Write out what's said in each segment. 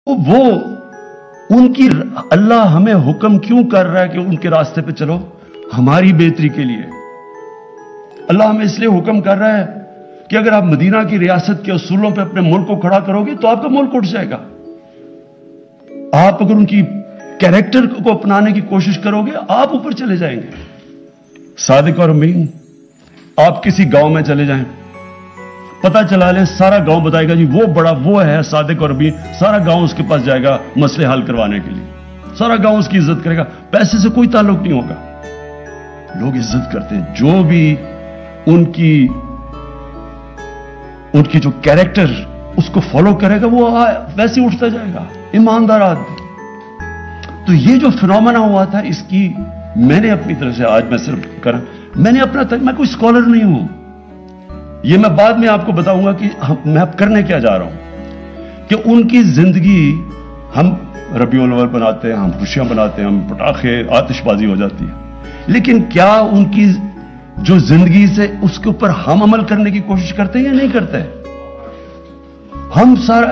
वो उनकी अल्लाह हमें हुक्म क्यों कर रहा है कि उनके रास्ते पे चलो? हमारी बेहतरी के लिए। अल्लाह हमें इसलिए हुक्म कर रहा है कि अगर आप मदीना की रियासत के उसूलों पे अपने मुल्क को खड़ा करोगे तो आपका मुल्क उठ जाएगा। आप अगर उनकी कैरेक्टर को अपनाने की कोशिश करोगे आप ऊपर चले जाएंगे। सादिक और अमीन, आप किसी गांव में चले जाएं, पता चला ले सारा गांव बताएगा जी वो बड़ा वो है सादिक और अमीन, सारा गांव उसके पास जाएगा मसले हल करवाने के लिए, सारा गांव उसकी इज्जत करेगा। पैसे से कोई ताल्लुक नहीं होगा। लोग इज्जत करते हैं जो भी उनकी जो कैरेक्टर उसको फॉलो करेगा वो वैसे ही उठता जाएगा, ईमानदार आदमी। तो ये जो फिनोमेना हुआ था इसकी मैंने अपनी तरफ से, आज मैं सिर्फ मैंने अपना तक, मैं कोई स्कॉलर नहीं हूं, ये मैं बाद में आपको बताऊंगा कि मैं अब करने क्या जा रहा हूं। कि उनकी जिंदगी, हम रबीउल अव्वल बनाते हैं, हम खुशियां बनाते हैं, हम पटाखे आतिशबाजी हो जाती है, लेकिन क्या उनकी जो जिंदगी से उसके ऊपर हम अमल करने की कोशिश करते हैं या नहीं करते? हम सारा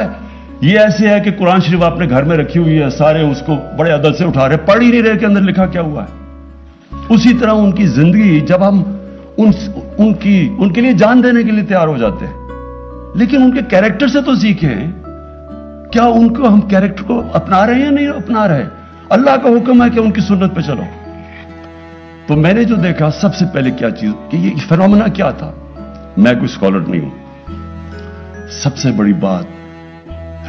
ये ऐसे है कि कुरान शरीफ आपने घर में रखी हुई है, सारे उसको बड़े अदब से उठा रहे, पढ़ ही नहीं रहे के अंदर लिखा क्या हुआ है। उसी तरह उनकी जिंदगी, जब हम उनके लिए जान देने के लिए तैयार हो जाते हैं, लेकिन उनके कैरेक्टर से तो सीखें, क्या उनको हम कैरेक्टर को अपना रहे हैं या नहीं अपना रहे? अल्लाह का हुक्म है कि उनकी सुन्नत पे चलो। तो मैंने जो देखा सबसे पहले क्या चीज कि ये फिनोमेना क्या था, मैं कोई स्कॉलर नहीं हूं। सबसे बड़ी बात,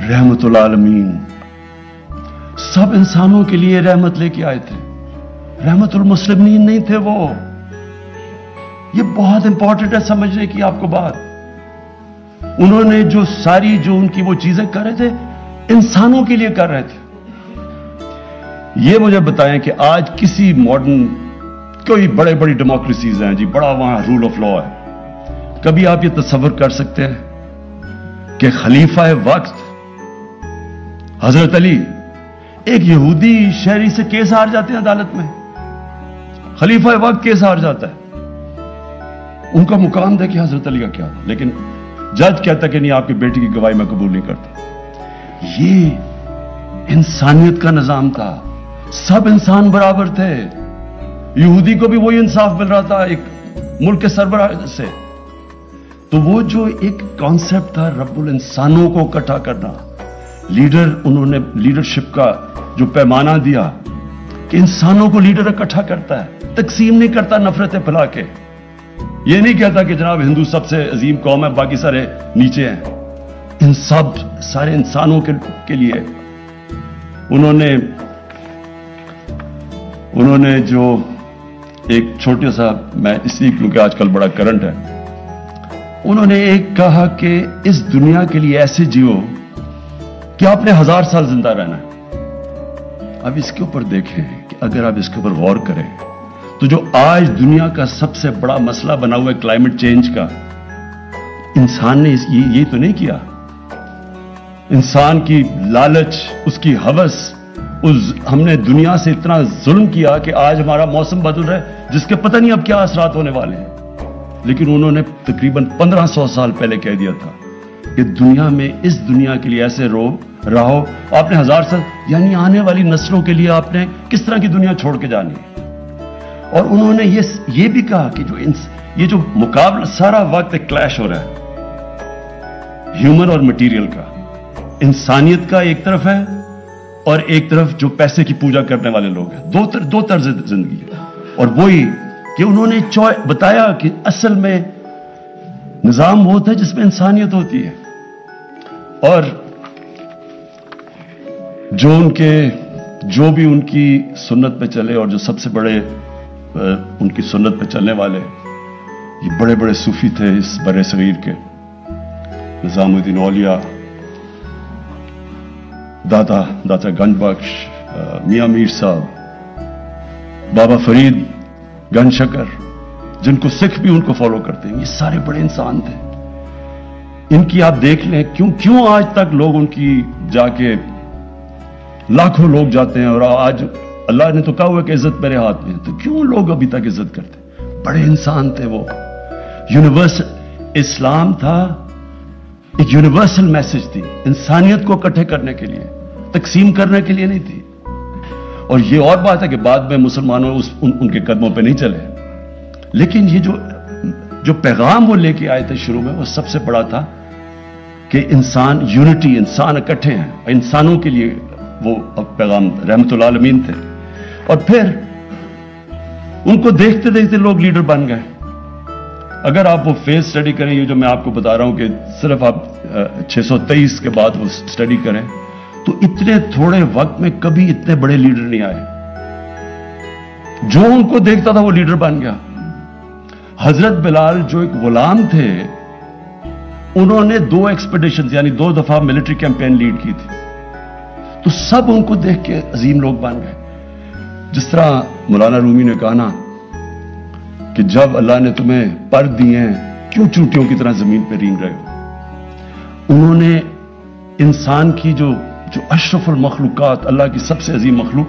रहमतुल आलमीन, सब इंसानों के लिए रहमत लेके आए थे, रहमतुल मुस्लिमीन नहीं थे वो। ये बहुत इंपॉर्टेंट है समझने की आपको बात। उन्होंने जो सारी जो उनकी वो चीजें कर रहे थे इंसानों के लिए कर रहे थे। ये मुझे बताएं कि आज किसी मॉडर्न कोई बड़े बड़ी डेमोक्रेसीज हैं जी, बड़ा वहां रूल ऑफ लॉ है, कभी आप ये तस्वर कर सकते हैं कि खलीफा वक्त हजरत अली एक यहूदी शहरी से केस हार जाते हैं अदालत में, खलीफा वक्त केस हार जाता है, उनका मुकाम देखिए हजरत अली का क्या था, लेकिन जज कहता कि नहीं आपकी बेटी की गवाही मैं कबूल नहीं करता। ये इंसानियत का निजाम था, सब इंसान बराबर थे। यहूदी को भी वही इंसाफ मिल रहा था एक मुल्क के सरबराह से। तो वो जो एक कॉन्सेप्ट था रब्बुल इंसानों को इकट्ठा करना, लीडर, उन्होंने लीडरशिप का जो पैमाना दिया कि इंसानों को लीडर इकट्ठा करता है, तकसीम नहीं करता नफरतें फैला के। ये नहीं कहता कि जनाब हिंदू सबसे अजीम कौम है बाकी सारे नीचे हैं। इन सब सारे इंसानों के लिए उन्होंने जो एक छोटे सा, मैं इसलिए क्योंकि आजकल बड़ा करंट है, उन्होंने एक कहा कि इस दुनिया के लिए ऐसे जियो कि आपने 1000 साल जिंदा रहना है। अब इसके ऊपर देखें कि अगर आप इसके ऊपर गौर करें तो जो आज दुनिया का सबसे बड़ा मसला बना हुआ है क्लाइमेट चेंज का, इंसान ने ये तो नहीं किया। इंसान की लालच, उसकी हवस, हमने दुनिया से इतना जुल्म किया कि आज हमारा मौसम बदल रहा है जिसके पता नहीं अब क्या असरात होने वाले हैं। लेकिन उन्होंने तकरीबन 1500 साल पहले कह दिया था कि दुनिया में, इस दुनिया के लिए ऐसे रहो आपने 1000 साल, यानी आने वाली नस्लों के लिए आपने किस तरह की दुनिया छोड़ के जानी है। और उन्होंने ये भी कहा कि ये जो मुकाबला सारा वक्त एक क्लैश हो रहा है ह्यूमन और मटेरियल का, इंसानियत का एक तरफ है और एक तरफ जो पैसे की पूजा करने वाले लोग हैं, दो तर्ज जिंदगी है। और वही कि उन्होंने बताया कि असल में निजाम वो होता है जिसमें इंसानियत होती है। और जो भी उनकी सुन्नत पे चले, और जो सबसे बड़े उनकी सुन्नत पे चलने वाले ये बड़े बड़े सूफी थे इस बड़े सगीर के, निजामुद्दीन औलिया, दाता गंज बख्श, मियां मीर साहब, बाबा फरीद गंज शकर, जिनको सिख भी उनको फॉलो करते हैं, ये सारे बड़े इंसान थे। इनकी आप देख लें क्यों आज तक लोग उनकी जाके लाखों लोग जाते हैं। और आज अल्लाह ने तो कहा हुआ कि इज्जत मेरे हाथ में है, तो क्यों लोग अभी तक इज्जत करते? बड़े इंसान थे वो। यूनिवर्सल इस्लाम था, एक यूनिवर्सल मैसेज थी इंसानियत को इकट्ठे करने के लिए। तकसीम करने के लिए नहीं थी। और ये और बात है कि बाद में मुसलमानों उनके कदमों पे नहीं चले, लेकिन ये जो पैगाम वो लेके आए थे शुरू में, वो सबसे बड़ा था कि इंसान यूनिटी, इंसान इकट्ठे हैं, इंसानों के लिए वो पैगाम रहमतुल आलमीन थे। और फिर उनको देखते देखते लोग लीडर बन गए। अगर आप वो फेज स्टडी करें, ये जो मैं आपको बता रहा हूं कि सिर्फ आप 623 के बाद वो स्टडी करें, तो इतने थोड़े वक्त में कभी इतने बड़े लीडर नहीं आए। जो उनको देखता था वो लीडर बन गया। हजरत बिलाल जो एक गुलाम थे, उन्होंने 2 एक्सपेडिशन यानी 2 दफा मिलिट्री कैंपेन लीड की थी, तो सब उनको देख के अजीम लोग बन गए। जिस तरह मौलाना रूमी ने कहा ना कि जब अल्लाह ने तुम्हें पर दिए हैं, क्यों चूंटियों की तरह जमीन पर रेंग रहे हो। उन्होंने इंसान की जो अशरफुल मखलूकात, अल्लाह की सबसे अजीम मखलूक,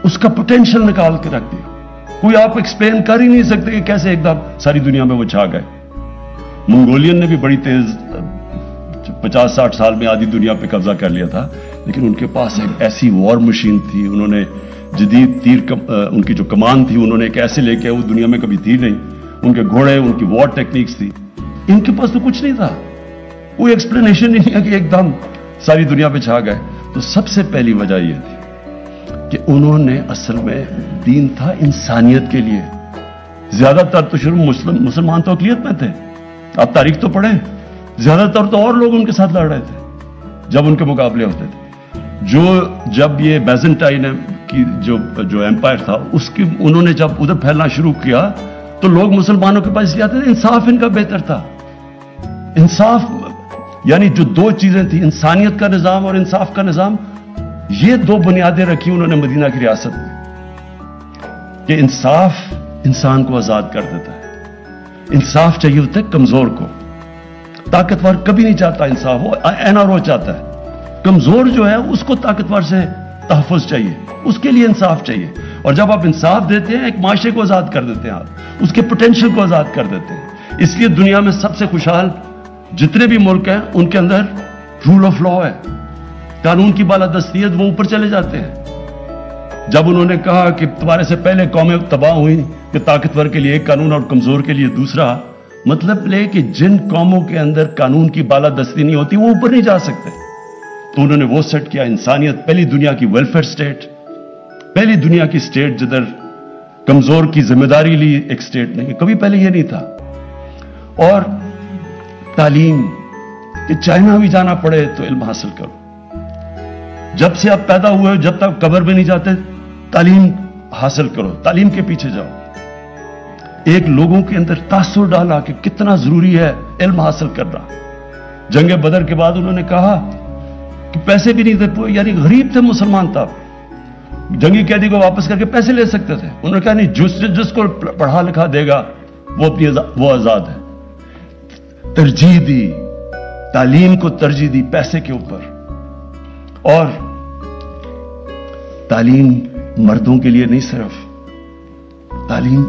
उसका पोटेंशियल निकाल के रख दिया। कोई आप एक्सप्लेन कर ही नहीं सकते कि कैसे एकदम सारी दुनिया में वो छा गए। मंगोलियन ने भी बड़ी तेज 50-60 साल में आधी दुनिया पे कब्जा कर लिया था, लेकिन उनके पास एक ऐसी वॉर मशीन थी, उन्होंने जदीद तीर उनकी जो कमान थी उन्होंने एक ऐसे लेके, वो दुनिया में कभी थी नहीं। उनके घोड़े, उनकी वॉर टेक्निक्स थी। इनके पास तो कुछ नहीं था, कोई एक्सप्लेनेशन नहीं है कि एकदम सारी दुनिया पे छा गए। तो सबसे पहली वजह यह थी कि उन्होंने असल में दीन था इंसानियत के लिए। ज्यादातर तो शुरू मुसलमान तो अकलियत में थे, आप तारीख तो पढ़ें, ज्यादातर तो और लोग उनके साथ लड़ रहे थे जब उनके मुकाबले होते थे। जब ये बैजेंटाइन की जो एम्पायर था, उसकी उन्होंने जब उधर फैलना शुरू किया, तो लोग मुसलमानों के पास जाते थे। इंसाफ इनका बेहतर था। इंसाफ यानी जो 2 चीजें थी, इंसानियत का निजाम और इंसाफ का निजाम, ये 2 बुनियादें रखी उन्होंने मदीना की रियासत में कि इंसाफ इंसान को आजाद कर देता है। इंसाफ चाहिए होता है कमजोर को, ताकतवर कभी नहीं चाहता इंसाफ, वो एनआरओ चाहता है। कमजोर जो है उसको ताकतवर से तहफ़्फ़ुज़ चाहिए, उसके लिए इंसाफ चाहिए। और जब आप इंसाफ देते हैं, एक माशरे को आजाद कर देते हैं, आप उसके पोटेंशियल को आजाद कर देते हैं। इसलिए दुनिया में सबसे खुशहाल जितने भी मुल्क हैं, उनके अंदर रूल ऑफ लॉ है, कानून की बालादस्ती है, वो ऊपर चले जाते हैं। जब उन्होंने कहा कि तुम्हारे से पहले कौमें तबाह हुई कि ताकतवर के लिए एक कानून और कमजोर के लिए दूसरा, मतलब ले कि जिन कौमों के अंदर कानून की बालादस्ती नहीं होती, वो ऊपर नहीं जा सकते। तो उन्होंने वो सेट किया, इंसानियत, पहली दुनिया की वेलफेयर स्टेट, पहली दुनिया की स्टेट जिधर कमजोर की जिम्मेदारी ली एक स्टेट ने, कभी पहले ये नहीं था। और तालीम, कि चाइना भी जाना पड़े तो इल्म हासिल करो। जब से आप पैदा हुए, जब तक कब्र में नहीं जाते, तालीम हासिल करो, तालीम के पीछे जाओ। एक लोगों के अंदर तासुर डाला कि कितना जरूरी है इल्म हासिल करना। जंग बदर के बाद उन्होंने कहा कि पैसे भी नहीं थे, यानी गरीब थे मुसलमान तब, जंगी कैदी को वापस करके पैसे ले सकते थे। उन्होंने कहा नहीं, जिसको पढ़ा लिखा देगा वो आजाद है। तरजीह दी, तालीम को तरजीह दी पैसे के ऊपर। और तालीम मर्दों के लिए नहीं, सिर्फ तालीम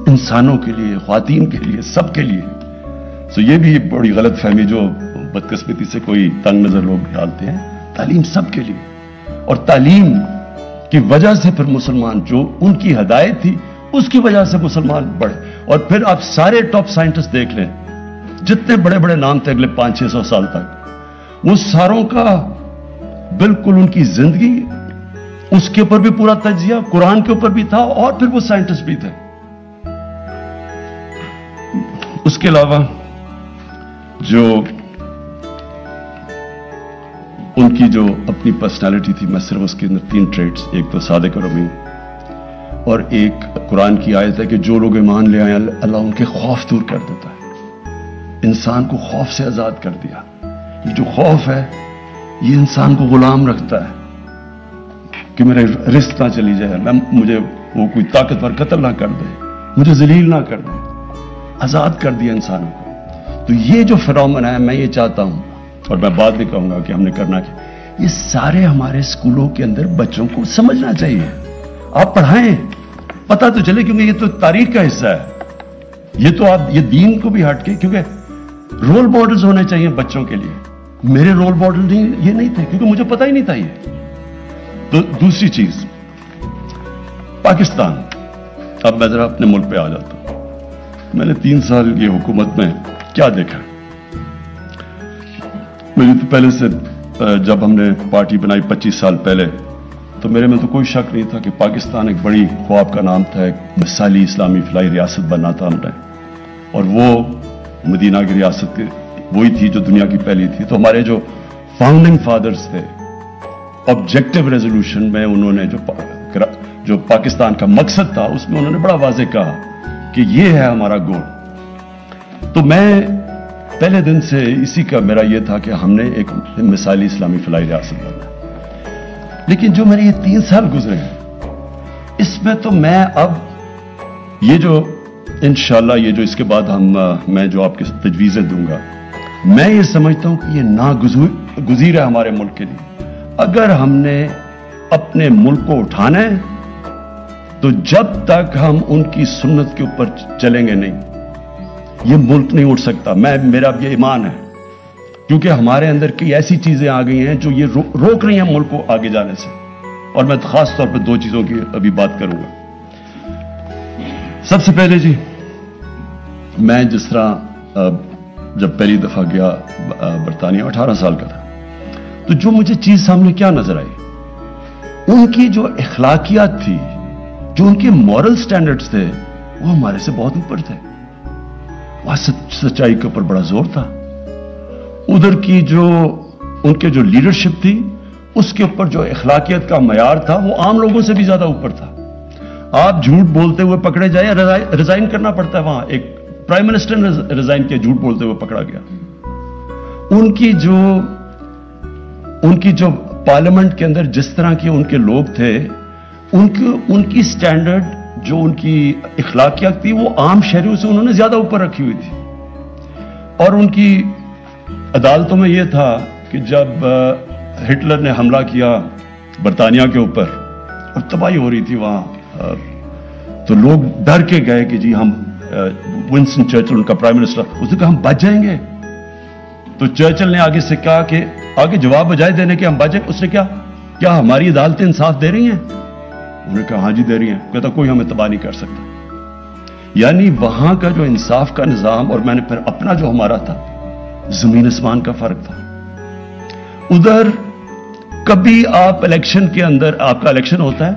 इंसानों के लिए, ख्वातीन के लिए, सबके लिए। तो ये भी बड़ी गलत फहमी जो बदकिस्मती से कोई तंग नजर लोग डालते हैं, तालीम सबके लिए। और तालीम की वजह से फिर मुसलमान, जो उनकी हदायत थी उसकी वजह से मुसलमान बढ़े। और फिर आप सारे टॉप साइंटिस्ट देख लें, जितने बड़े बड़े नाम थे अगले 500-600 साल तक, वो सारों का बिल्कुल उनकी जिंदगी उसके ऊपर भी पूरा तजिया, कुरान के ऊपर भी था, और फिर वो साइंटिस्ट भी थे। उसके अलावा जो उनकी जो अपनी पर्सनालिटी थी, मैं सिर्फ उसके अंदर 3 ट्रेड्स, एक तो सादिक और अमीन, और एक कुरान की आयत है कि जो लोग ईमान ले आए अल्लाह उनके खौफ दूर कर देता है। इंसान को खौफ से आजाद कर दिया। ये जो खौफ है, ये इंसान को गुलाम रखता है कि मेरे रिस्क ना चली जाए, मुझे वो कोई ताकतवर कत्ल ना कर दे, मुझे जलील ना कर दे। आजाद कर दिया इंसानों को। तो ये जो फिनोमेना है, मैं ये चाहता हूं, और मैं बाद में कहूंगा कि हमने करना क्या, ये सारे हमारे स्कूलों के अंदर बच्चों को समझना चाहिए। आप पढ़ाएं, पता तो चले, क्योंकि ये तो तारीख का हिस्सा है। ये तो आप, ये दीन को भी हटके, क्योंकि रोल मॉडल्स होने चाहिए बच्चों के लिए। मेरे रोल मॉडल ये नहीं थे, क्योंकि मुझे पता ही नहीं था ये। तो दूसरी चीज, पाकिस्तान, अब मैं जरा अपने मुल्क पे आ जाता हूं। मैंने 3 साल की हुकूमत में क्या देखा? मेरी तो पहले से, जब हमने पार्टी बनाई 25 साल पहले, तो मेरे में तो कोई शक नहीं था कि पाकिस्तान एक बड़ी ख्वाब का नाम था, एक मिसाली इस्लामी फलाई रियासत बनना था हमने, और वो मदीना की रियासत वही थी जो दुनिया की पहली थी। तो हमारे जो फाउंडिंग फादर्स थे, ऑब्जेक्टिव रेजोल्यूशन में उन्होंने जो पाकिस्तान का मकसद था, उसमें उन्होंने बड़ा वाज़ेह कहा कि ये है हमारा गोल। तो मैं पहले दिन से इसी का मेरा ये था कि हमने एक मिसाली इस्लामी फलाई रियासत बनना। लेकिन जो मेरे ये 3 साल गुजरे हैं, इसमें तो मैं अब ये जो इंशाल्लाह ये जो इसके बाद मैं जो आपके तजवीजें दूंगा, मैं ये समझता हूं कि ये नागुज़ीर है हमारे मुल्क के लिए। अगर हमने अपने मुल्क को उठाना है, तो जब तक हम उनकी सुन्नत के ऊपर चलेंगे नहीं, ये मुल्क नहीं उठ सकता। मेरा ये ईमान है, क्योंकि हमारे अंदर कई ऐसी चीजें आ गई हैं जो ये रोक रही हैं मुल्क को आगे जाने से। और मैं खास तौर पर 2 चीजों की अभी बात करूंगा। सबसे पहले जी, मैं जिस तरह जब पहली दफा गया बरतानिया, 18 साल का था, तो जो मुझे चीज सामने क्या नजर आई, उनकी जो अखलाकियात थी, जो उनके मॉरल स्टैंडर्ड्स थे, वो हमारे से बहुत ऊपर थे। वहां सच्चाई के ऊपर बड़ा जोर था। उधर की जो उनके जो लीडरशिप थी, उसके ऊपर जो अखलाकियत का मयार था, वो आम लोगों से भी ज्यादा ऊपर था। आप झूठ बोलते हुए पकड़े जाए, रिजाइन करना पड़ता है। वहां एक प्राइम मिनिस्टर ने रिजाइन किया, झूठ बोलते हुए पकड़ा गया। उनकी जो पार्लियामेंट के अंदर जिस तरह के उनके लोग थे, उनकी स्टैंडर्ड, जो उनकी इखलाकियत थी, वो आम शहरियों से उन्होंने ज्यादा ऊपर रखी हुई थी। और उनकी अदालतों में यह था कि जब हिटलर ने हमला किया बरतानिया के ऊपर और तबाही हो रही थी वहां, तो लोग डर के गए कि जी हम, विंस्टन चर्चिल उनका प्राइम मिनिस्टर, उसने कहा हम बच जाएंगे। तो चर्चिल ने आगे से कहा कि आगे जवाब बजाय देने के हम बच जाएंगे, उसने क्या हमारी अदालतें इंसाफ दे रही हैं? उन्होंने कहा हाँ जी दे रही हैं। कहता कोई हमें तबाह नहीं कर सकता। यानी वहां का जो इंसाफ का निजाम, और मैंने फिर अपना जो हमारा था, जमीन आसमान का फर्क था। उधर कभी आप इलेक्शन के अंदर, आपका इलेक्शन होता है,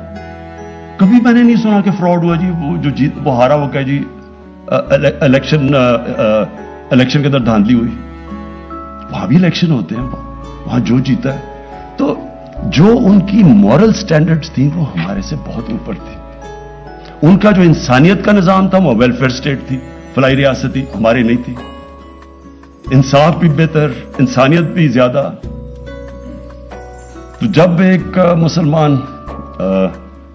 कभी मैंने नहीं सुना कि फ्रॉड हुआ जी, वो हारा, वो कहे जी इलेक्शन के अंदर धांधली हुई। वहां भी इलेक्शन होते हैं, वहां जो जीता है। तो जो उनकी मॉरल स्टैंडर्ड्स थी, वो हमारे से बहुत ऊपर थी। उनका जो इंसानियत का निजाम था, वो वेलफेयर स्टेट थी, फलाई रियासत थी, हमारी नहीं थी। इंसाफ भी बेहतर, इंसानियत भी ज्यादा। तो जब एक मुसलमान,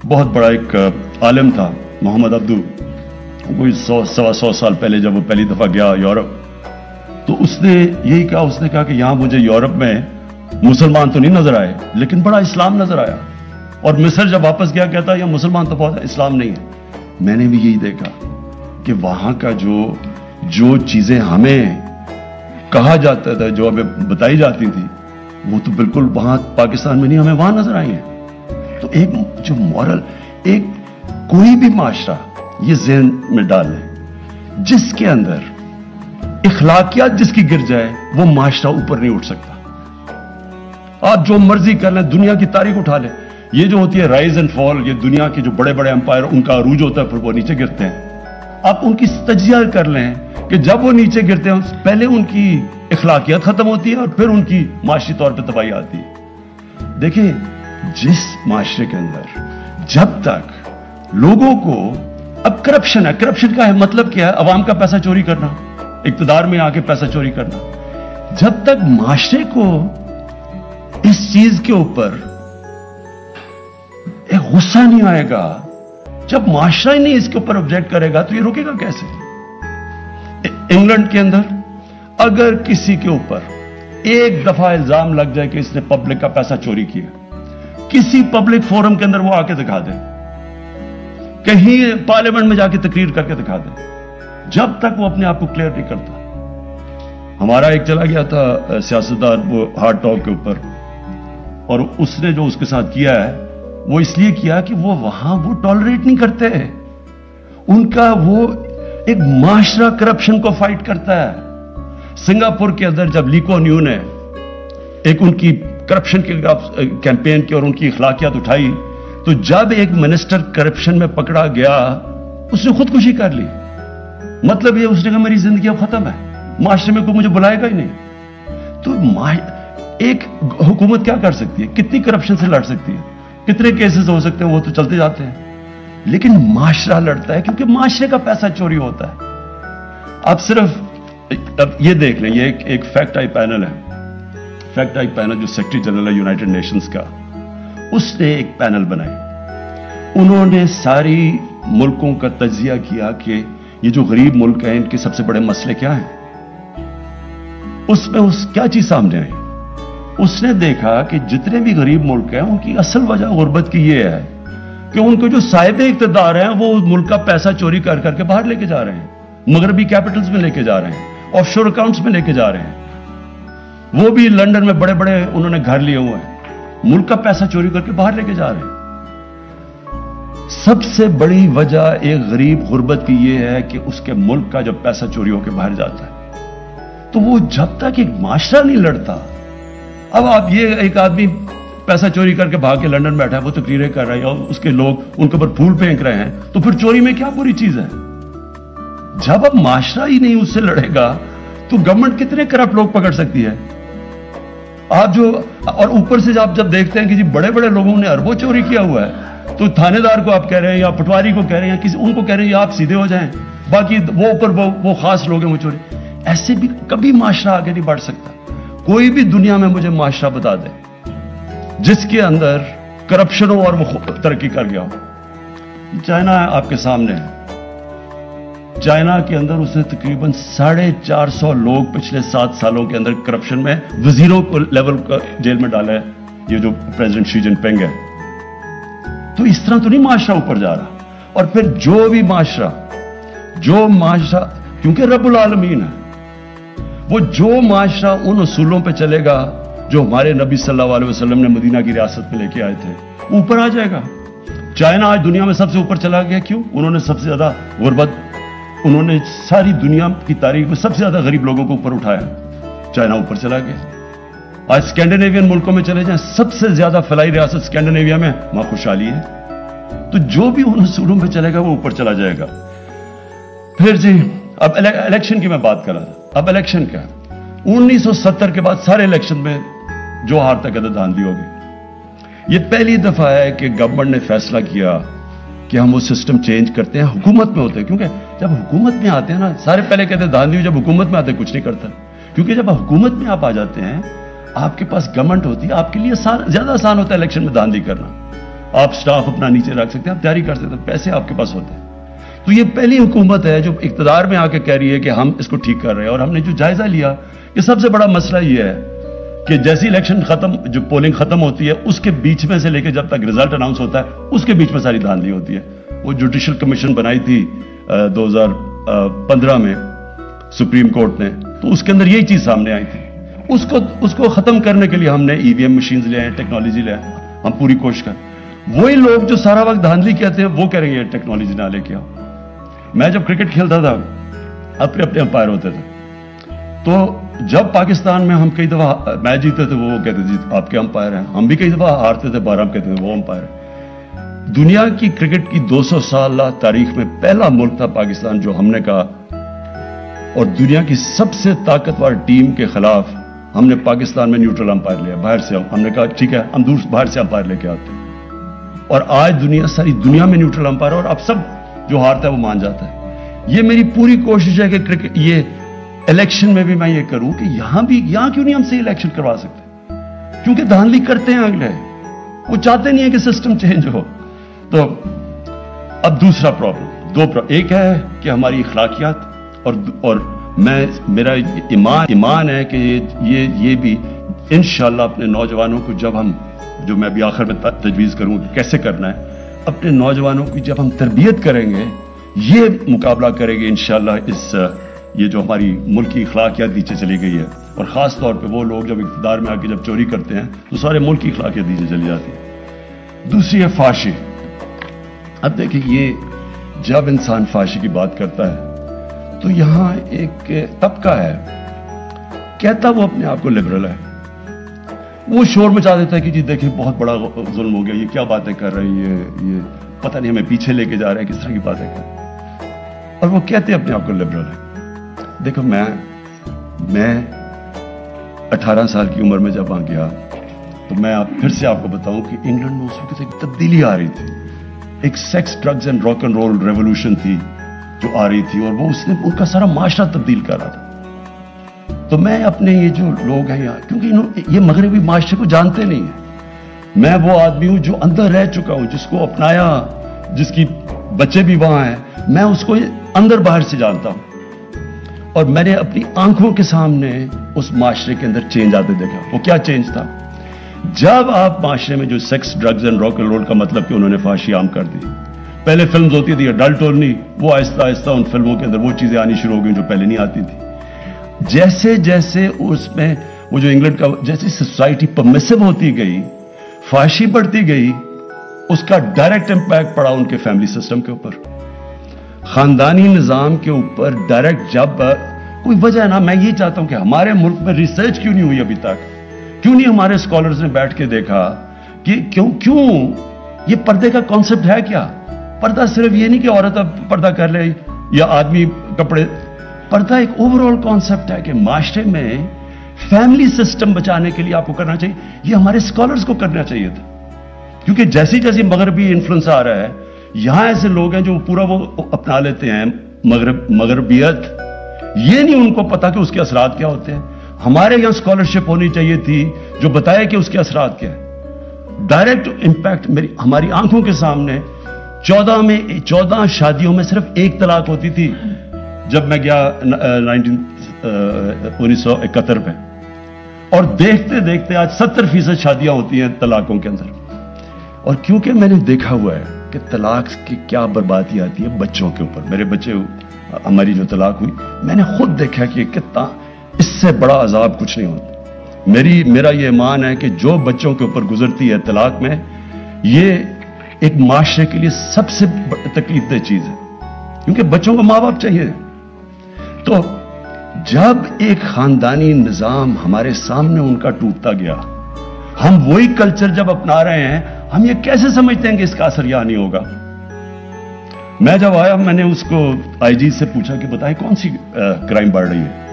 बहुत बड़ा एक आलिम था, मोहम्मद अब्दू, कोई 100-125 साल पहले जब वो पहली दफा गया यूरोप, तो उसने यही कहा, उसने कहा कि यहां मुझे यूरोप में मुसलमान तो नहीं नजर आए, लेकिन बड़ा इस्लाम नजर आया। और मिस्र जब वापस गया, कहता यह मुसलमान तो बहुत है, इस्लाम नहीं है। मैंने भी यही देखा कि वहां का जो चीजें हमें कहा जाता था, जो हमें बताई जाती थी, वो तो बिल्कुल वहां पाकिस्तान में नहीं, हमें वहां नजर आई है। तो एक जो मॉरल, एक कोई भी माशरा ये ज़हन में डाल ले, जिसके अंदर इखलाकियात जिसकी गिर जाए, वो माशरा ऊपर नहीं उठ सकता। आप जो मर्जी कर लें, दुनिया की तारीख उठा लें, ये जो होती है राइज एंड फॉल, ये दुनिया के जो बड़े बड़े एम्पायर, उनका अरूज होता है, फिर वो नीचे गिरते हैं। आप उनकी तज्जिया कर लें कि जब वो नीचे गिरते हैं, पहले उनकी इखलाकियत खत्म होती है और फिर उनकी माशी तौर पर तबाही आती है। देखिए, जिस माशरे के अंदर जब तक लोगों को, अब करप्शन है, करप्शन का है मतलब क्या है? अवाम का पैसा चोरी करना, इक्तदार में आके पैसा चोरी करना। जब तक माशरे को इस चीज के ऊपर एक गुस्सा नहीं आएगा, जब माशरा ही नहीं इसके ऊपर ऑब्जेक्ट करेगा, तो ये रुकेगा कैसे? इंग्लैंड के अंदर अगर किसी के ऊपर एक दफा इल्जाम लग जाए कि इसने पब्लिक का पैसा चोरी किया, किसी पब्लिक फोरम के अंदर वो आके दिखा दे, कहीं पार्लियामेंट में जाके तकरीर करके दिखा दे, जब तक वो अपने आप को क्लियर नहीं करता। हमारा एक चला गया था सियासतदान, वो हार्ड टॉक के ऊपर, और उसने जो उसके साथ किया है, وہ اس لیے کیا کہ وہ وہاں وہ ٹالریٹ نہیں کرتے. ان کا وہ ایک معاشرہ کرپشن کو فائٹ کرتا ہے. سنگاپور کے اندر جب لیکو نیو نے ایک ان کی کرپشن کے کیمپین کی اور ان کی اخلاقیات اٹھائی, تو جب ایک منسٹر کرپشن میں پکڑا گیا اس نے خودکشی کر لی. مطلب یہ اس نے کہا میری زندگی اب ختم ہے, معاشرے میں کوئی مجھے بلائے گا ہی نہیں. تو ایک حکومت کیا کر سکتی ہے؟ کتنی کرپشن سے لڑ سکتی ہے؟ کتنے کیسز ہو سکتے ہیں, وہ تو چلتے جاتے ہیں. لیکن معاشرہ لڑتا ہے کیونکہ معاشرے کا پیسہ چوری ہوتا ہے. آپ صرف اب یہ دیکھ لیں, یہ ایک فیکٹ آئی پینل ہے. فیکٹ آئی پینل جو سیکرٹری جنرل ہے یونائٹڈ نیشنز کا, اس نے ایک پینل بنائی. انہوں نے ساری ملکوں کا تجزیہ کیا کہ یہ جو غریب ملک ہیں ان کے سب سے بڑے مسئلے کیا ہیں. اس میں کیا چیز سامنے آئی؟ اس نے دیکھا کہ جتنے بھی غریب ملک ہیں ان کی اصل وجہ غربت کی یہ ہے کہ ان کو جو صاحب اقتدار ہیں وہ ملک کا پیسہ چوری کر کر کے باہر لے کے جا رہے ہیں, مغربی کیپٹلز میں لے کے جا رہے ہیں, آف شور اکاؤنٹس میں لے کے جا رہے ہیں. وہ بھی لنڈن میں بڑے بڑے انہوں نے گھر لیے ہوئے ہیں, ملک کا پیسہ چوری کر کے باہر لے کے جا رہے ہیں. سب سے بڑی وجہ ایک غریب غربت کی یہ ہے کہ اس کے ملک کا جب پیسہ چوری ہو کے باہر جاتا ہے تو وہ جب تک ایک معاشرہ نہیں لڑتا. اب آپ یہ ایک آدمی پیسہ چوری کر کے بھاگ کے لنڈن بیٹھا ہے, وہ تقریریں کر رہا ہے اور اس کے لوگ ان کے اوپر پھول پھینک رہے ہیں, تو پھر چوری میں کیا بری چیز ہے؟ جب اب معاشرہ ہی نہیں اس سے لڑے گا تو گورنمنٹ کتنے کرپٹ لوگ پکڑ سکتی ہے؟ آپ جو اور اوپر سے آپ جب دیکھتے ہیں کہ جی بڑے بڑے لوگوں نے اربوں چوری کیا ہوا ہے, تو تھانے دار کو آپ کہہ رہے ہیں یا پٹواری کو کہہ رہے ہیں یا کسی ان کو کہہ رہے ہیں یا آپ سیدھے ہو جائیں, باقی وہ اوپر وہ خاص لوگ ہیں وہ چوری. ایسے بھی کبھی معاشرہ آگے نہیں بڑھ سکتا. کوئی بھی دنیا میں مجھے معاشرہ بتا دے جس کے اندر کرپشن ہو اور وہ ترقی کر گیا ہو. چائنا آپ کے سامنے ہے. چائنا کے اندر اس نے تقریباً 450 لوگ پچھلے 7 سالوں کے اندر کرپشن میں وزیروں کو لیول کا جیل میں ڈالا ہے, یہ جو پریزیڈنٹ شی جن پنگ ہے. تو اس طرح تو نہیں معاشرہ اوپر جا رہا. اور پھر جو بھی معاشرہ کیونکہ رب العالمین ہے, وہ جو معاشرہ ان اصولوں پہ چلے گا جو ہمارے نبی صلی اللہ علیہ وسلم نے مدینہ کی ریاست میں لے کے آئے تھے, اوپر آ جائے گا. چائنا آج دنیا میں سب سے اوپر چلا گیا. کیوں؟ انہوں نے سب سے زیادہ غربت, انہوں نے ساری دنیا کی تاریخ میں سب سے زیادہ غریب لوگوں کو اوپر اٹھایا. چائنا اوپر چلا گیا. آج اسکینڈینیوین ملکوں میں چلے جائیں, سب سے زیادہ فلاحی ریاست اسکینڈینیویا میں, وہاں خوشحالی ہے. تو جو بھی ان اصولوں پہ چلے گا وہ اوپر چلا جائے گا. پھر جی اب الیکشن کی میں بات کر رہا تھا. اب الیکشن کیا؟ 1970 کے بعد سارے الیکشن میں جو ہارتا کہتا دھاندلی ہو گئی. یہ پہلی دفعہ ہے کہ گورنمنٹ نے فیصلہ کیا کہ ہم وہ سسٹم چینج کرتے ہیں. حکومت میں ہوتے ہیں, کیونکہ جب حکومت میں آتے ہیں نا سارے پہلے کہتے ہیں دھاندلی, جب حکومت میں آتے ہیں کچھ نہیں کرتا. کیونکہ جب حکومت میں آپ آ جاتے ہیں, آپ کے پاس گورنمنٹ ہوتی ہے, آپ کے لیے زیادہ آسان ہوتا ہے الیکشن میں دھاندلی کرنا. آپ سٹاف اپنا نیچے رکھ سکتے ہیں, آپ تیاری کر سکتے ہیں, پیسے آپ کے پاس ہوتے ہیں. تو یہ پہلی حکومت ہے جو اقتدار میں آ کے کہہ رہی ہے کہ ہم اس کو ٹھیک کر رہے ہیں. اور ہم نے جو جائزہ لیا, یہ سب سے بڑا مسئلہ یہ ہے کہ جیسی الیکشن ختم, جو پولنگ ختم ہوتی ہے اس کے بیچ میں سے لے کے جب تک رزلٹ اناؤنس ہوتا ہے اس کے بیچ میں ساری دھاندلی ہوتی ہے. وہ جوڈیشل کمیشن بنائی تھی 2015 میں سپریم کورٹ نے, تو اس کے اندر یہی چیز سامنے آئی تھی. اس کو ختم کرنے کے لیے ہم نے EVM مشینز لے آئے, ٹیکنالوجی لے آئے, ہم پوری کوشش کریں. وہی لوگ جو سارا وقت دھاندلی کہتے ہیں وہ کہہ رہے ہیں ٹیکنالوجی نہ لے کے آؤ. میں جب کرکٹ کھیلتا تھا اپنے امپائر ہوتے تھے, تو جب پاکستان میں ہم کئی دفعہ میچ جیتے تھے وہ کہتے تھے آپ کے امپائر ہیں, ہم بھی کئی دفعہ ہارتے تھے 12 ہم کہتے تھے وہ امپائر ہیں. دنیا کی کرکٹ کی 200 سالہ تاریخ میں پہلا ملک تھا پاکستان جو ہم نے کہا, اور دنیا کی سب سے طاقتور ٹیم کے خلاف ہم نے پاکستان میں نیوٹرل امپائر لیا باہر سے. ہم نے کہا ٹھیک ہے ہم باہر سے امپائر لے کے آتے ہیں, اور آج ساری دنیا میں نیوٹرل امپائر, اور اب سب جو ہارتا ہے وہ مان جاتا ہے. یہ میری پوری کوشش ہے کہ کرکٹ یہ الیکشن میں بھی میں یہ کروں کہ یہاں کیوں نہیں ہم سے الیکشن کروا سکتے, کیونکہ دھاندلی کرتے ہیں اگلے, وہ چاہتے نہیں ہیں کہ سسٹم چینج ہو. تو اب دوسرا پرابلم, ایک ہے کہ ہماری اخلاقیات, اور میرا ایمان ہے کہ یہ بھی انشاءاللہ اپنے نوجوانوں کو جو میں بھی آخر میں تجویز کروں کہ کیسے کرنا ہے, اپنے نوجوانوں کی جب ہم تربیت کریں گے یہ مقابلہ کریں گے انشاءاللہ یہ جو ہماری ملک کی اخلاقیات نیچے چلی گئی ہے, اور خاص طور پہ وہ لوگ جب اقتدار میں آ کے جب چوری کرتے ہیں تو سارے ملک کی اخلاقیات نیچے چلی جاتی ہے. दूसरी है फांसी। अब देखिए, ये जब इंसान फांसी की बात करता है तो यहां एक तबका है, कहता वो अपने आप को लिबरल है, वो शोर मचा देता है कि जी देखिए बहुत बड़ा जुल्म हो गया, ये क्या बातें कर रहे हैं, ये पता नहीं हमें पीछे लेके जा रहे हैं, किस तरह की बातें कर रहे हैं, और वो कहते अपने आप को लिबरल है। देखो, मैं 18 साल की उम्र में जब वहां गया तो मैं फिर से आपको बताऊं कि इंग्लैंड में उस वक्त एक तब्दीली आ रही थी, एक sex, drugs and rock and roll revolution थी जो आ रही थी, और वो उसने उनका सारा माशरा तब्दील कर रहा था। तो मैं अपने ये जो लोग हैं यहाँ, क्योंकि ये मगरबी माशरे को जानते नहीं है, मैं वो आदमी हूं जो अंदर रह चुका हूं, जिसको अपनाया, जिसकी बच्चे भी वहां हैं, मैं उसको अंदर बाहर से जानता हूं, और मैंने अपनी आंखों के सामने उस माशरे के अंदर चेंज आते देखा। वो क्या चेंज था? जब आप माशरे में जो sex, drugs and rock and roll का मतलब कि उन्होंने फांसी आम कर दी, पहले फिल्म होती थी अडल्ट ओनली, वो आहिस्ता आहिस्ता उन फिल्मों के अंदर वो चीजें आनी शुरू हो गई जो पहले नहीं आती थी। जैसे जैसे उसमें वो जो इंग्लैंड का, जैसे सोसाइटी परमिसिव होती गई, फांसी बढ़ती गई, उसका डायरेक्ट इंपैक्ट पड़ा उनके फैमिली सिस्टम के ऊपर, खानदानी निजाम के ऊपर डायरेक्ट। जब कोई वजह ना, मैं ये चाहता हूं कि हमारे मुल्क में रिसर्च क्यों नहीं हुई अभी तक, क्यों नहीं हमारे स्कॉलर्स ने बैठ के देखा कि क्यों ये पर्दे का कॉन्सेप्ट है क्या? पर्दा सिर्फ ये नहीं कि औरत अब पर्दा कर ले या आदमी कपड़े, पर्दा एक ओवरऑल कॉन्सेप्ट है कि माशरे में फैमिली सिस्टम बचाने के लिए आपको करना चाहिए। ये हमारे स्कॉलर्स को करना चाहिए था, क्योंकि जैसी जैसी मगरबी इन्फ्लुएंस आ रहा है, यहां ऐसे लोग हैं जो पूरा वो अपना लेते हैं मगरबियत, ये नहीं उनको पता कि उसके असरात क्या होते हैं। हमारे यहां स्कॉलरशिप होनी चाहिए थी जो बताए कि उसके असरात क्या है। डायरेक्ट इंपैक्ट हमारी आंखों के सामने 14 शादियों में सिर्फ एक तलाक होती थी जब मैं गया 1971 में, और देखते देखते आज 70% शादियां होती हैं तलाकों के अंदर। और क्योंकि मैंने देखा हुआ है कि तलाक की क्या बर्बादी आती है बच्चों के ऊपर, मेरे बच्चे, हमारी जो तलाक हुई, मैंने खुद देखा कि कितना इससे बड़ा अजाब कुछ नहीं होता। मेरा ये ईमान है कि जो बच्चों के ऊपर गुजरती है तलाक में, ये एक माशरे के लिए सबसे तकलीफदेह चीज है, क्योंकि बच्चों को माँ बाप चाहिए। तो जब एक खानदानी निजाम हमारे सामने उनका टूटता गया, हम वही कल्चर जब अपना रहे हैं, हम ये कैसे समझते हैं कि इसका असर यहां नहीं होगा? मैं जब आया, मैंने उसको आईजी से पूछा कि बताएं कौन सी क्राइम बढ़ रही है।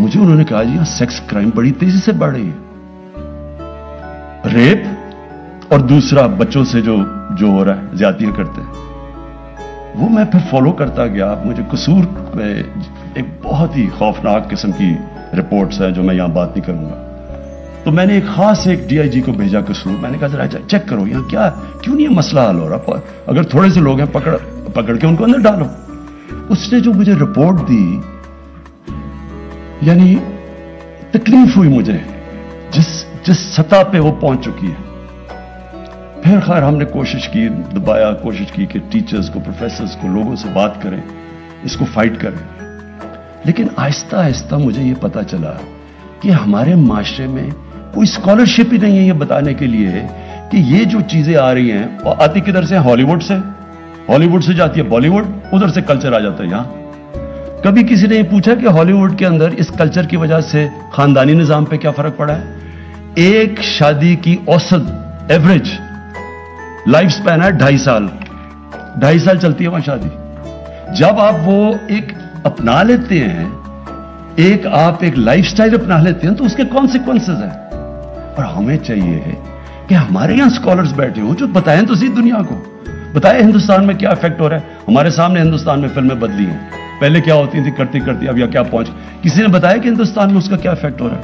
मुझे उन्होंने कहा जी सेक्स क्राइम बड़ी तेजी से बढ़ रही है, रेप और दूसरा बच्चों से जो हो रहा है, ज्यादतियां करते हैं। वो मैं फिर फॉलो करता गया। मुझे कसूर में एक बहुत ही खौफनाक किस्म की रिपोर्ट्स हैं जो मैं यहां बात नहीं करूंगा। तो मैंने एक डीआईजी को भेजा कसूर, मैंने कहा जरा चेक करो यहां क्यों नहीं मसला हल हो रहा, अगर थोड़े से लोग हैं पकड़ के उनको अंदर डालो। उसने जो मुझे रिपोर्ट दी, यानी तकलीफ हुई मुझे जिस सतह पे वो पहुंच चुकी है। फिर खैर हमने कोशिश की, कोशिश की कि टीचर्स को, प्रोफेसर्स को, लोगों से बात करें, इसको फाइट करें। लेकिन आहिस्ता आहिस्ता मुझे ये पता चला कि हमारे माशरे में कोई स्कॉलरशिप ही नहीं है ये बताने के लिए कि ये जो चीजें आ रही हैं, और आती किधर से? हॉलीवुड से जाती है बॉलीवुड, उधर से कल्चर आ जाता है यहां। कभी किसी ने ये पूछा कि हॉलीवुड के अंदर इस कल्चर की वजह से खानदानी निजाम पे क्या फर्क पड़ा है? एक शादी की औसत एवरेज लाइफ स्पैन है 2.5 साल चलती है वहां शादी। जब आप वो एक अपना लेते हैं, आप एक लाइफस्टाइल अपना लेते हैं, तो उसके कॉन्सिक्वेंसेस हैं। और हमें चाहिए कि हमारे यहां स्कॉलर्स बैठे हो जो बताएं तो सही दुनिया को, बताएं हिंदुस्तान में क्या इफेक्ट हो रहा है। हमारे सामने हिंदुस्तान में फिल्में बदली हैं, पहले क्या होती थी, करती करती अब यह क्या पहुंच, किसी ने बताया कि हिंदुस्तान में उसका क्या इफेक्ट हो रहा है?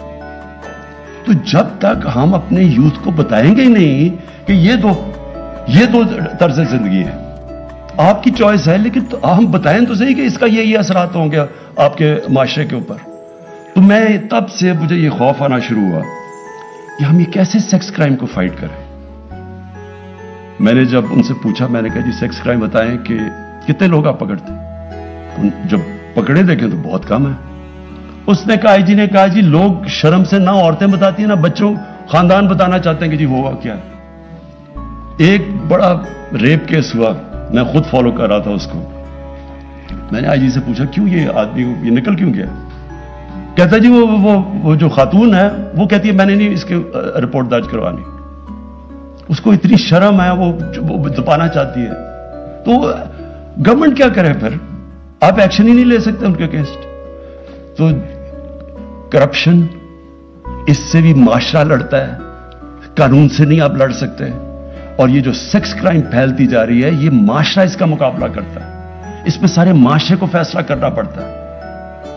तो जब तक हम अपने यूथ को बताएंगे ही नहीं कि ये दो तर्ज जिंदगी है, आपकी चॉइस है, लेकिन तो हम बताएं तो सही कि इसका ये असरात होंगे आपके माशरे के ऊपर। तो मैं तब से मुझे ये खौफ आना शुरू हुआ कि हम ये कैसे सेक्स क्राइम को फाइट करें। मैंने जब उनसे पूछा, मैंने कहा जी सेक्स क्राइम बताएं कि कितने लोग आप पकड़ते? तो जब पकड़े देखें तो बहुत कम है। उसने कहा, आईजी ने कहा जी लोग शर्म से ना औरतें बताती हैं ना बच्चों, खानदान बताना चाहते हैं कि जी हुआ क्या है। ایک بڑا ریپ کیس ہوا, میں خود فالو کر رہا تھا اس کو. میں نے آئی جی سے پوچھا کیوں یہ آدمی یہ نکل کیوں گیا؟ کہتا جی وہ جو خاتون ہے وہ کہتی ہے میں نے نہیں اس کے رپورٹ درج کروانی. اس کو اتنی شرم ہے, وہ دبانا چاہتی ہے. تو گورنمنٹ کیا کرے پھر؟ آپ ایکشن ہی نہیں لے سکتے ان کے اگینسٹ. تو کرپشن, اس سے بھی معاشرہ لڑتا ہے, قانون سے نہیں آپ لڑ سکتے. اور یہ جو سیکس کرائم پھیلتی جا رہی ہے, یہ معاشرہ اس کا مقابلہ کرتا ہے. اس میں سارے معاشرے کو فیصلہ کرنا پڑتا ہے.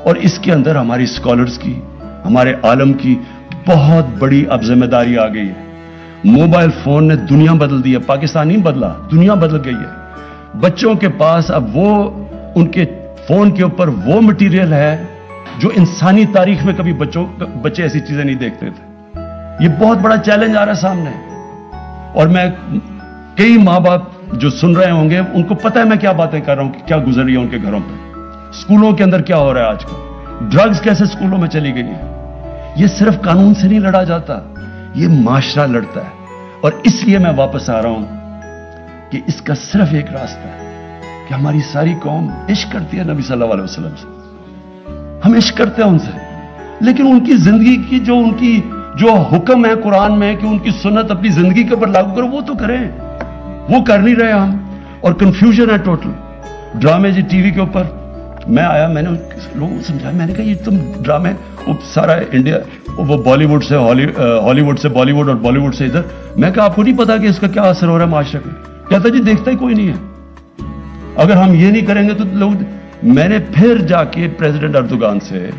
اور اس کے اندر ہماری اسکالرز کی, ہمارے عالم کی بہت بڑی اب ذمہ داری آ گئی ہے. موبائل فون نے دنیا بدل دی ہے, پاکستان نہیں بدلا, دنیا بدل گئی ہے. بچوں کے پاس اب وہ ان کے فون کے اوپر وہ مٹیریل ہے جو انسانی تاریخ میں کبھی بچے ایسی چیزیں نہیں دیکھتے تھے. یہ بہت بڑا چیلنج آ رہا ہے سامنے. اور میں کئی ماں باپ جو سن رہے ہوں گے ان کو پتہ ہے میں کیا باتیں کر رہا ہوں, کیا گزر رہی ہے ان کے گھروں پہ. اسکولوں کے اندر کیا ہو رہا ہے آج کل, ڈرگز کیسے اسکولوں میں چلی گئی ہے. یہ صرف قانون سے نہیں لڑا جاتا, یہ معاشرہ لڑتا ہے. اور اس لیے میں واپس آ رہا ہوں کہ اس کا صرف ایک راستہ ہے کہ ہماری ساری قوم عشق کرتی ہے نبی صلی اللہ علیہ وسلم سے. ہم عشق کرتے ہیں ان سے, لیکن ان کی زندگی کی جو حکم ہے قرآن میں کہ ان کی سنت اپنی زندگی کے اوپر لاگو کرو, وہ تو کریں. وہ کر نہیں رہے ہم. اور کنفیوژن ہے ٹوٹل. ڈرامے جی ٹی وی کے اوپر میں آیا, میں نے لوگوں کو سمجھایا, میں نے کہا یہ تم ڈرامے وہ سارا انڈیا وہ بالی ووڈ سے ہالی ووڈ سے بالی ووڈ اور بالی ووڈ سے ادھر. میں کہا آپ کو نہیں پتا کہ اس کا کیا اثر ہو رہا ہے معاشرے پہ؟ کہتا جی دیکھتا ہی کوئی نہیں ہے. اگر ہم یہ نہیں کریں گے تو لوگ. میں نے پھر جا کے پریزیڈنٹ اردوغان سے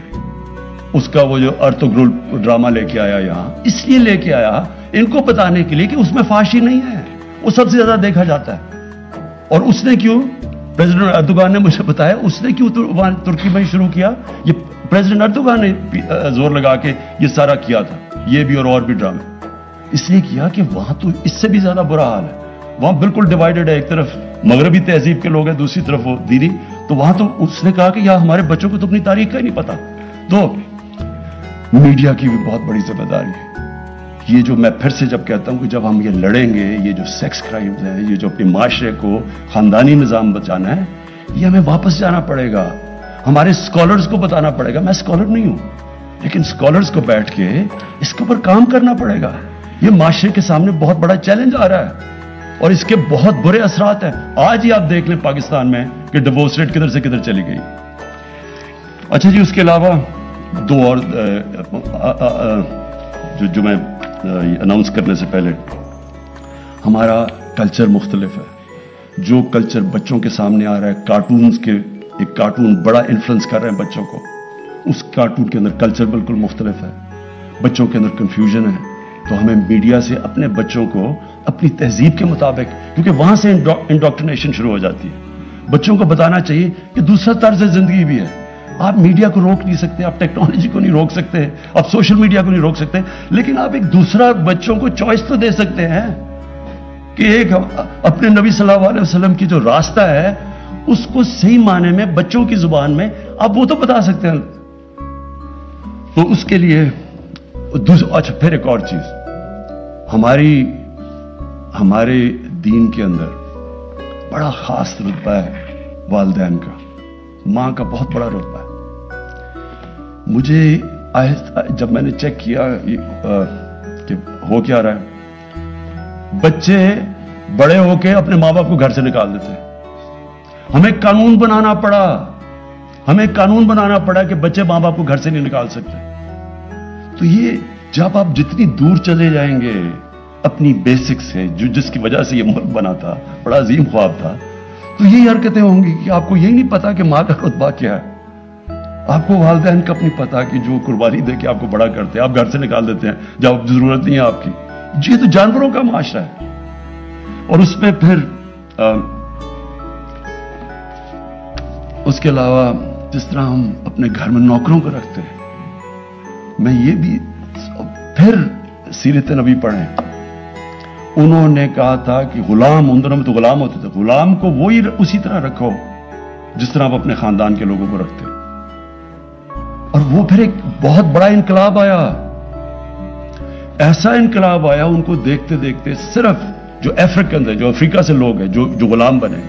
اس کا وہ جو ارتغرل ڈرامہ لے کے آیا یہاں, اس لیے لے کے آیا ان کو بتانے کے لیے کہ اس میں فحاشی نہیں ہے, وہ سب سے زیادہ دیکھا جاتا ہے. اور اس نے کیوں, پریزیڈنٹ اردوغان نے مجھے بتایا, اس نے کیوں وہاں ترکی میں شروع کیا. یہ پریزیڈنٹ اردوغان نے زور لگا کے یہ سارا کیا تھا, یہ بھی اور بھی ڈرامے اس لیے کیا کہ وہاں تو اس سے بھی زیادہ برا حال ہے. وہاں بالکل ڈیوائیڈڈ ہے, ایک طرف مغربی تہذیب کے لوگ ہیں, دوسری طرف وہ دینی. تو وہاں تو اس نے کہا کہ یار ہمارے بچوں کو تو اپنی تاریخ کا ہی نہیں پتا. تو میڈیا کی بھی بہت بڑی ذمہ داری ہے. یہ جو میں پھر سے جب کہتا ہوں کہ جب ہم یہ لڑیں گے, یہ جو سیکس کرائمز ہیں, یہ جو اپنے معاشرے کو خاندانی نظام بچانا ہے, یہ ہمیں واپس جانا پڑے گا. ہمارے اسکالرز کو بتانا پڑے گا. میں اسکالر نہیں ہوں, لیکن اسکالرز کو بیٹھ کے اس کے اوپر کام کرنا پڑے گا. یہ معاشرے کے سامنے بہت بڑا چیلنج آ رہا ہے اور اس کے بہت برے اثرات ہیں. آج ہی آپ دیکھ لیں پاکستان میں کہ ڈیورس ریٹ کدھر سے کدھر چلی گئی. اچھا جی, اس کے علاوہ دو اور جو میں اناؤنس کرنے سے پہلے, ہمارا کلچر مختلف ہے. جو کلچر بچوں کے سامنے آ رہا ہے, کارٹونز کے, ایک کارٹون بڑا انفلوئنس کر رہے ہیں بچوں کو. اس کارٹون کے اندر کلچر بالکل مختلف ہے, بچوں کے اندر کنفیوژن ہے. تو ہمیں میڈیا سے اپنے بچوں کو اپنی تہذیب کے مطابق, کیونکہ وہاں سے انڈوکٹرینیشن شروع ہو جاتی ہے, بچوں کو بتانا چاہیے کہ دوسرا طرز زندگی بھی ہے. آپ میڈیا کو روک نہیں سکتے, آپ ٹیکنالوجی کو نہیں روک سکتے, آپ سوشل میڈیا کو نہیں روک سکتے, لیکن آپ ایک دوسرا بچوں کو چوائس تو دے سکتے ہیں کہ ایک اپنے نبی صلی اللہ علیہ وسلم کی جو راستہ ہے اس کو صحیح معنی میں بچوں کی زبان میں آپ وہ تو بتا سکتے ہیں. تو اس کے لیے اچھا پھر ایک اور چیز, ہمارے دین کے اندر بڑا خاص رتبہ ہے والدین کا, ماں کا بہت بڑا رتبہ ہے. مجھے جب میں نے چیک کیا کہ ہو کیا رہا ہے, بچے بڑے ہو کے اپنے ماں باپ کو گھر سے نکال دیتے ہیں. ہمیں قانون بنانا پڑا کہ بچے ماں باپ کو گھر سے نہیں نکال سکتے. تو یہ جب آپ جتنی دور چلے جائیں گے اپنی بیسک سے, جس کی وجہ سے یہ ملک بنا تھا, بڑا عظیم خواب تھا, تو یہی حرکتیں ہوں گی کہ آپ کو یہی نہیں پتا کہ ماں کا رتبہ کیا ہے. آپ کو والدین کا نہیں پتا کہ جو قربانی دے کے آپ کو بڑا کرتے ہیں, آپ گھر سے نکال دیتے ہیں جب ضرورت نہیں ہے آپ کی. یہ تو جانوروں کا معاشرہ ہے. اور اس میں پھر اس کے علاوہ جس طرح ہم اپنے گھر میں نوکروں کو رکھتے ہیں, میں یہ بھی پھر سیرت نبی پڑھیں. انہوں نے کہا تھا کہ غلام, ان دنوں میں تو غلام ہوتے تھے, غلام کو وہی اسی طرح رکھو جس طرح آپ اپنے خاندان کے لوگوں کو رکھتے. اور وہ پھر ایک بہت بڑا انقلاب آیا, ایسا انقلاب آیا, ان کو دیکھتے دیکھتے صرف जो अफ्रीकन है, जो अफ्रीका से लोग हैं, जो गुलाम बने,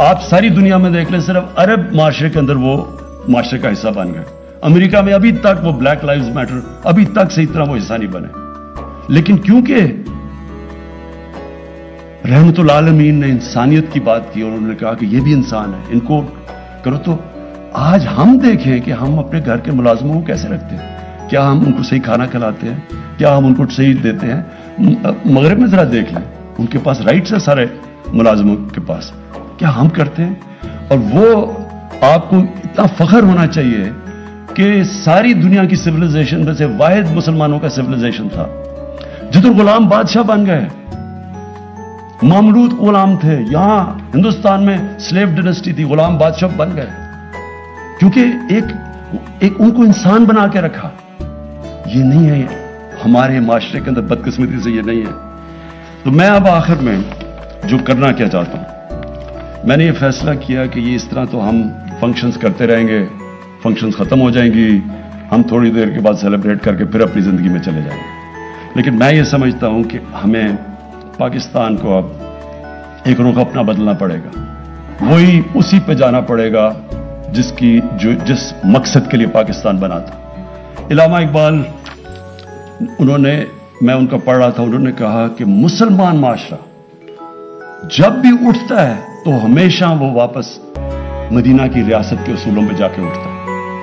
आप सारी दुनिया में देख लें, सिर्फ अरब माशरे के अंदर वो माशरे का हिस्सा बन गए। अमेरिका में अभी तक वो ब्लैक लाइव्स मैटर, अभी तक सही तरह वो हिस्सा नहीं बने। लेकिन क्योंकि रहमतुल आलमीन ने इंसानियत की बात की और उन्होंने कहा कि ये भी इंसान है, इनको करो, तो आज हम देखें कि हम अपने घर के मुलाजमों को कैसे रखते हैं। क्या हम उनको सही खाना खिलाते हैं? क्या हम उनको सही देते हैं? मगरिब में जरा देख लें, उनके पास राइट्स है सारे मुलाजमों के पास, क्या हम करते हैं? और वो आपको इतना फख्र होना चाहिए कि सारी दुनिया की सिविलाइजेशन में से वाहिद मुसलमानों का सिविलाइजेशन था जिधर गुलाम बादशाह बन गए। ममलूक गुलाम थे, यहां हिंदुस्तान में स्लेव डायनेस्टी थी, गुलाम बादशाह बन गए क्योंकि एक उनको इंसान बना के रखा। ये नहीं है हमारे माशरे के अंदर, बदकिस्मती से ये नहीं है। तो मैं अब आखिर में जो करना क्या चाहता हूं, मैंने ये फैसला किया कि ये इस तरह तो हम फंक्शंस करते रहेंगे, फंक्शंस खत्म हो जाएंगी, हम थोड़ी देर के बाद सेलिब्रेट करके फिर अपनी जिंदगी में चले जाएंगे। लेकिन मैं ये समझता हूं कि हमें पाकिस्तान को अब एक रुख अपना बदलना पड़ेगा, वही उसी पे जाना पड़ेगा जिस मकसद के लिए पाकिस्तान बना था। इलामा इकबाल, मैं उनका पढ़ रहा था, उन्होंने कहा कि मुसलमान माशरा जब भी उठता है तो हमेशा वो वापस मदीना की रियासत के उसूलों पे जाके उठता है,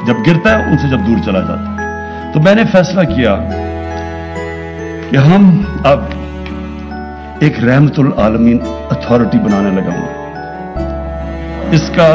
जब गिरता है उनसे जब दूर चला जाता है। तो मैंने फैसला किया कि हम अब एक रहमतुल आलमीन अथॉरिटी बनाने लगा हूं। इसका